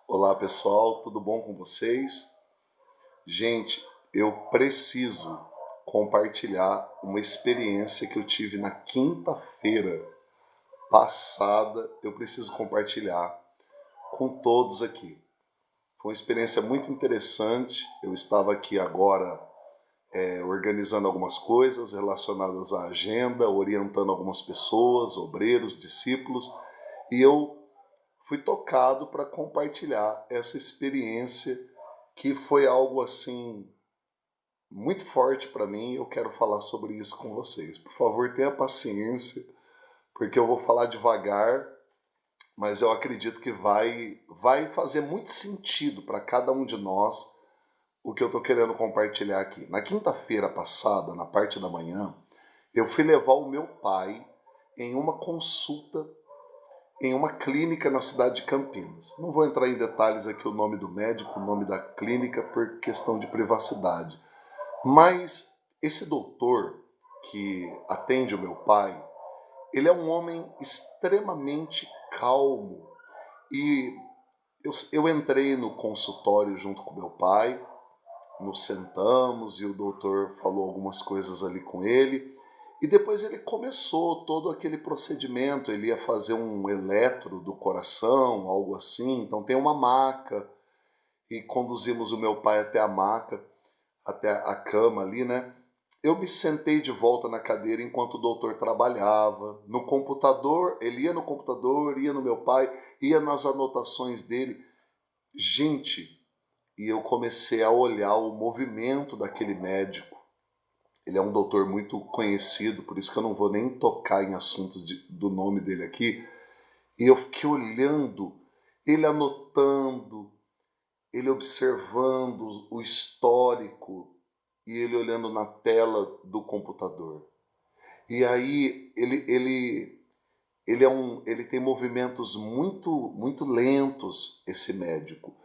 Olá pessoal, tudo bom com vocês? Gente, eu preciso compartilhar uma experiência que eu tive na quinta-feira passada. Eu preciso compartilhar com todos aqui. Foi uma experiência muito interessante. Eu estava aqui agora organizando algumas coisas relacionadas à agenda, orientando algumas pessoas, obreiros, discípulos, e eu fui tocado para compartilhar essa experiência que foi algo assim muito forte para mim. Eu quero falar sobre isso com vocês. Por favor, tenha paciência, porque eu vou falar devagar, mas eu acredito que vai fazer muito sentido para cada um de nós o que eu estou querendo compartilhar aqui. Na quinta-feira passada, na parte da manhã, eu fui levar o meu pai em uma consulta em uma clínica na cidade de Campinas. Não vou entrar em detalhes aqui o nome do médico, o nome da clínica, por questão de privacidade. Mas esse doutor que atende o meu pai, ele é um homem extremamente calmo. E eu entrei no consultório junto com meu pai, nos sentamos e o doutor falou algumas coisas ali com ele. E depois ele começou todo aquele procedimento, ele ia fazer um eletro do coração, algo assim. Então tem uma maca e conduzimos o meu pai até a maca, até a cama ali, né? Eu me sentei de volta na cadeira enquanto o doutor trabalhava. No computador, ele ia no computador, ia no meu pai, ia nas anotações dele. Gente, e eu comecei a olhar o movimento daquele médico. Ele é um doutor muito conhecido, por isso que eu não vou nem tocar em assuntos do nome dele aqui. E eu fiquei olhando, ele anotando, ele observando o histórico e ele olhando na tela do computador. E aí ele tem movimentos muito lentos, esse médico.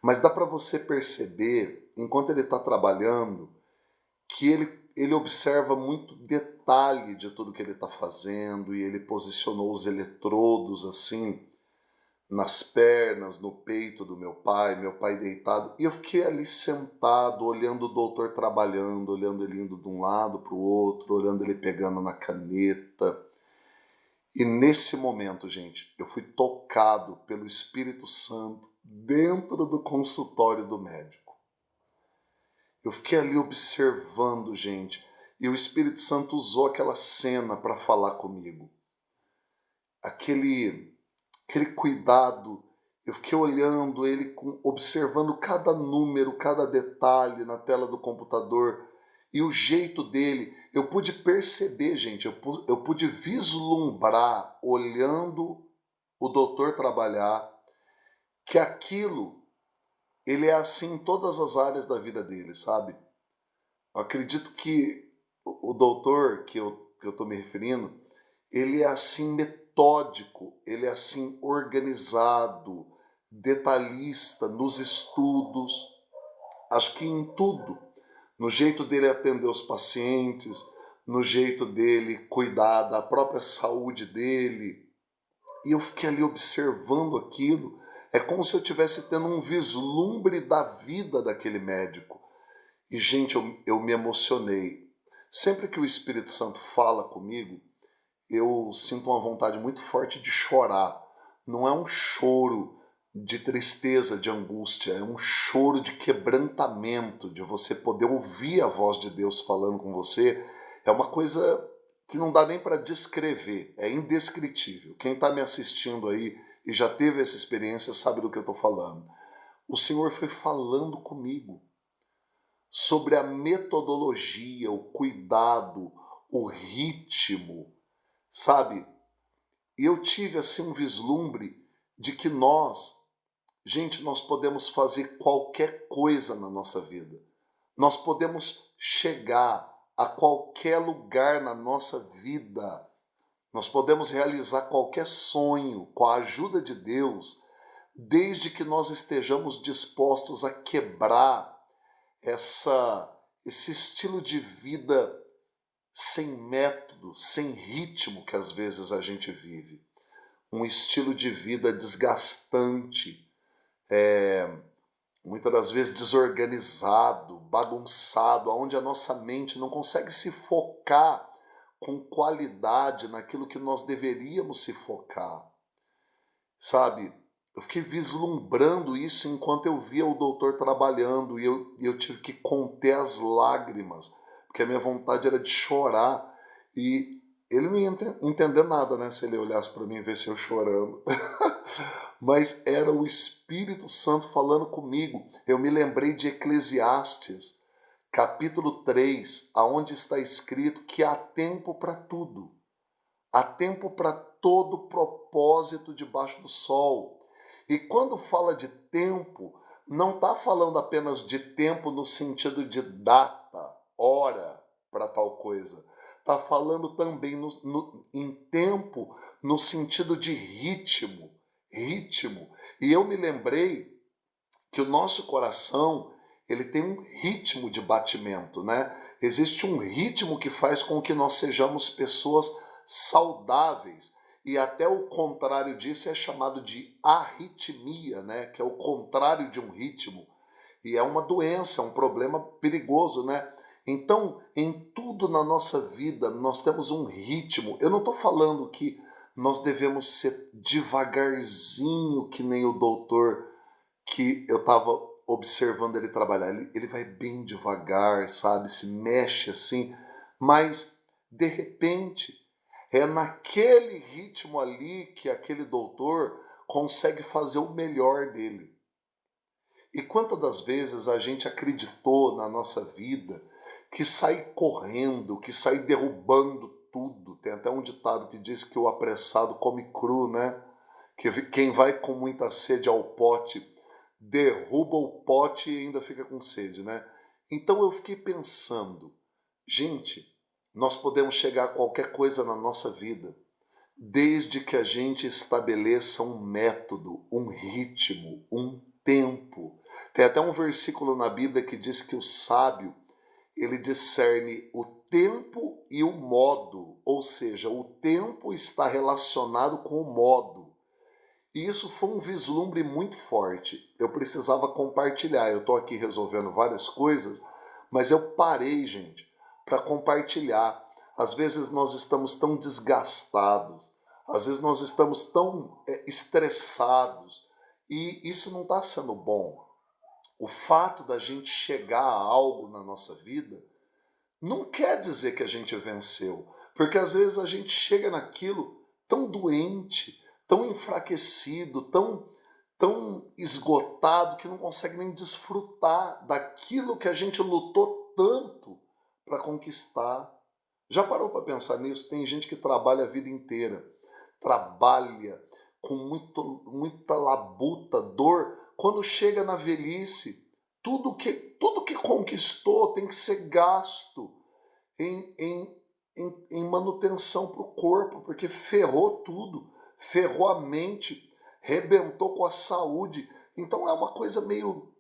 Mas dá para você perceber, enquanto ele está trabalhando, que ele observa muito detalhe de tudo que ele está fazendo, e ele posicionou os eletrodos assim nas pernas, no peito do meu pai deitado, e eu fiquei ali sentado, olhando o doutor trabalhando, olhando ele indo de um lado para o outro, olhando ele pegando na caneta. E nesse momento, gente, eu fui tocado pelo Espírito Santo dentro do consultório do médico. Eu fiquei ali observando, gente, e o Espírito Santo usou aquela cena para falar comigo. Aquele cuidado, eu fiquei olhando ele, observando cada número, cada detalhe na tela do computador, e o jeito dele, eu pude perceber, gente, eu pude vislumbrar, olhando o doutor trabalhar, que aquilo, ele é assim em todas as áreas da vida dele, sabe? Eu acredito que o doutor que eu estou me referindo, ele é assim metódico, ele é assim organizado, detalhista nos estudos, acho que em tudo, no jeito dele atender os pacientes, no jeito dele cuidar da própria saúde dele. E eu fiquei ali observando aquilo, é como se eu estivesse tendo um vislumbre da vida daquele médico. E, gente, eu me emocionei. Sempre que o Espírito Santo fala comigo, eu sinto uma vontade muito forte de chorar. Não é um choro de tristeza, de angústia, é um choro de quebrantamento, de você poder ouvir a voz de Deus falando com você. É uma coisa que não dá nem para descrever, é indescritível. Quem está me assistindo aí e já teve essa experiência sabe do que eu estou falando. O Senhor foi falando comigo sobre a metodologia, o cuidado, o ritmo, sabe? E eu tive assim um vislumbre de que nós podemos fazer qualquer coisa na nossa vida. Nós podemos chegar a qualquer lugar na nossa vida. Nós podemos realizar qualquer sonho com a ajuda de Deus, desde que nós estejamos dispostos a quebrar esse estilo de vida sem método, sem ritmo que às vezes a gente vive. Um estilo de vida desgastante, muitas das vezes desorganizado, bagunçado, onde a nossa mente não consegue se focar com qualidade naquilo que nós deveríamos se focar, sabe? Eu fiquei vislumbrando isso enquanto eu via o doutor trabalhando e eu tive que conter as lágrimas, porque a minha vontade era de chorar e ele não ia entender nada, né? Se ele olhasse para mim e visse eu chorando. Mas era o Espírito Santo falando comigo. Eu me lembrei de Eclesiastes, capítulo 3, aonde está escrito que há tempo para tudo. Há tempo para todo propósito debaixo do sol. E quando fala de tempo, não está falando apenas de tempo no sentido de data, hora para tal coisa. Está falando também em tempo no sentido de ritmo. Ritmo. E eu me lembrei que o nosso coração ele tem um ritmo de batimento, né? Existe um ritmo que faz com que nós sejamos pessoas saudáveis. E até o contrário disso é chamado de arritmia, né? Que é o contrário de um ritmo. E é uma doença, é um problema perigoso, né? Então, em tudo na nossa vida, nós temos um ritmo. Eu não estou falando que nós devemos ser devagarzinho, que nem o doutor que eu estava observando ele trabalhar. Ele vai bem devagar, sabe? Se mexe assim, mas de repente é naquele ritmo ali que aquele doutor consegue fazer o melhor dele. E quantas das vezes a gente acreditou na nossa vida que sair correndo, que sair derrubando tudo. Tem até um ditado que diz que o apressado come cru, né? Que quem vai com muita sede ao pote derruba o pote e ainda fica com sede, né? Então eu fiquei pensando, gente, nós podemos chegar a qualquer coisa na nossa vida, desde que a gente estabeleça um método, um ritmo, um tempo. Tem até um versículo na Bíblia que diz que o sábio, ele discerne o tempo e o modo, ou seja, o tempo está relacionado com o modo. E isso foi um vislumbre muito forte. Eu precisava compartilhar. Eu estou aqui resolvendo várias coisas, mas eu parei, gente, para compartilhar. Às vezes nós estamos tão desgastados, às vezes nós estamos tão estressados, e isso não está sendo bom. O fato da gente chegar a algo na nossa vida não quer dizer que a gente venceu, porque às vezes a gente chega naquilo tão doente, tão enfraquecido, tão esgotado que não consegue nem desfrutar daquilo que a gente lutou tanto para conquistar. Já parou para pensar nisso? Tem gente que trabalha a vida inteira, trabalha com muita labuta, dor. Quando chega na velhice, tudo que conquistou tem que ser gasto em manutenção para o corpo, porque ferrou tudo, ferrou a mente, rebentou com a saúde. Então é uma coisa meio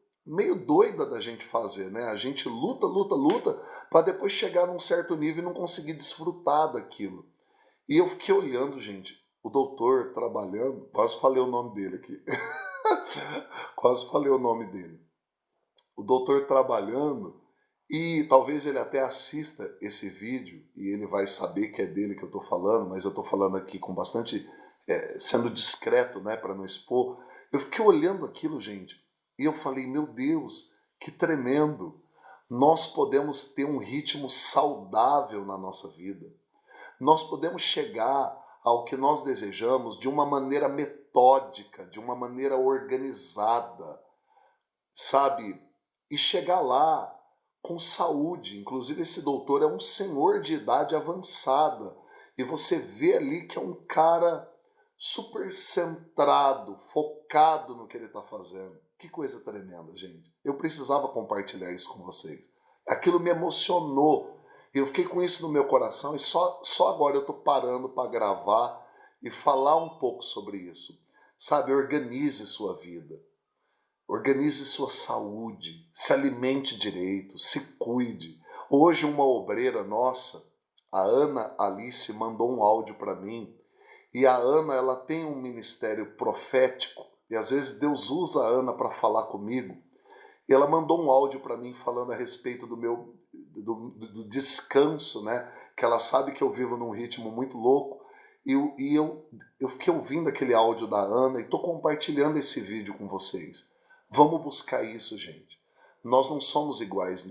doida da gente fazer, né? A gente luta, luta, luta, para depois chegar num certo nível e não conseguir desfrutar daquilo. E eu fiquei olhando, gente, o doutor trabalhando, quase falei o nome dele aqui. Quase falei o nome dele. O doutor trabalhando, e talvez ele até assista esse vídeo e ele vai saber que é dele que eu estou falando, mas eu estou falando aqui com bastante, sendo discreto, né, para não expor. Eu fiquei olhando aquilo, gente, e eu falei, meu Deus, que tremendo. Nós podemos ter um ritmo saudável na nossa vida. Nós podemos chegar ao que nós desejamos de uma maneira metódica, de uma maneira organizada, sabe? E chegar lá com saúde. Inclusive esse doutor é um senhor de idade avançada. E você vê ali que é um cara super centrado, focado no que ele está fazendo. Que coisa tremenda, gente. Eu precisava compartilhar isso com vocês. Aquilo me emocionou. Eu fiquei com isso no meu coração e só agora eu estou parando para gravar e falar um pouco sobre isso. Sabe, organize sua vida. Organize sua saúde, se alimente direito, se cuide. Hoje uma obreira nossa, a Ana Alice, mandou um áudio para mim. E a Ana, ela tem um ministério profético. E às vezes Deus usa a Ana para falar comigo. E ela mandou um áudio para mim falando a respeito do descanso, né? Que ela sabe que eu vivo num ritmo muito louco. Eu fiquei ouvindo aquele áudio da Ana e estou compartilhando esse vídeo com vocês. Vamos buscar isso, gente. Nós não somos iguais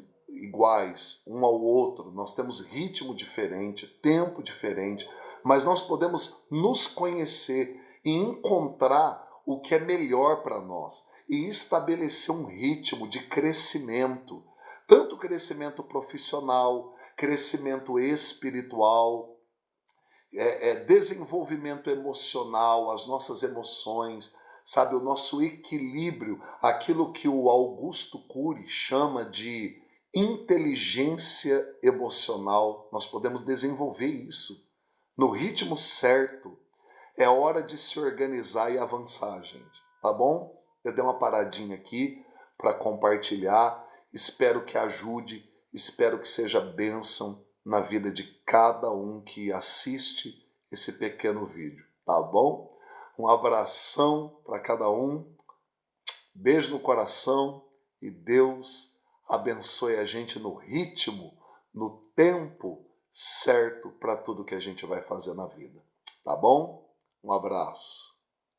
um ao outro, nós temos ritmo diferente, tempo diferente, mas nós podemos nos conhecer e encontrar o que é melhor para nós e estabelecer um ritmo de crescimento, tanto crescimento profissional, crescimento espiritual, desenvolvimento emocional, as nossas emoções, sabe, o nosso equilíbrio, aquilo que o Augusto Cury chama de inteligência emocional. Nós podemos desenvolver isso no ritmo certo. É hora de se organizar e avançar, gente, tá bom? Eu dei uma paradinha aqui para compartilhar, espero que ajude, espero que seja bênção na vida de cada um que assiste esse pequeno vídeo, tá bom? Um abração para cada um, beijo no coração e Deus abençoe a gente no ritmo, no tempo certo para tudo que a gente vai fazer na vida, tá bom? Um abraço.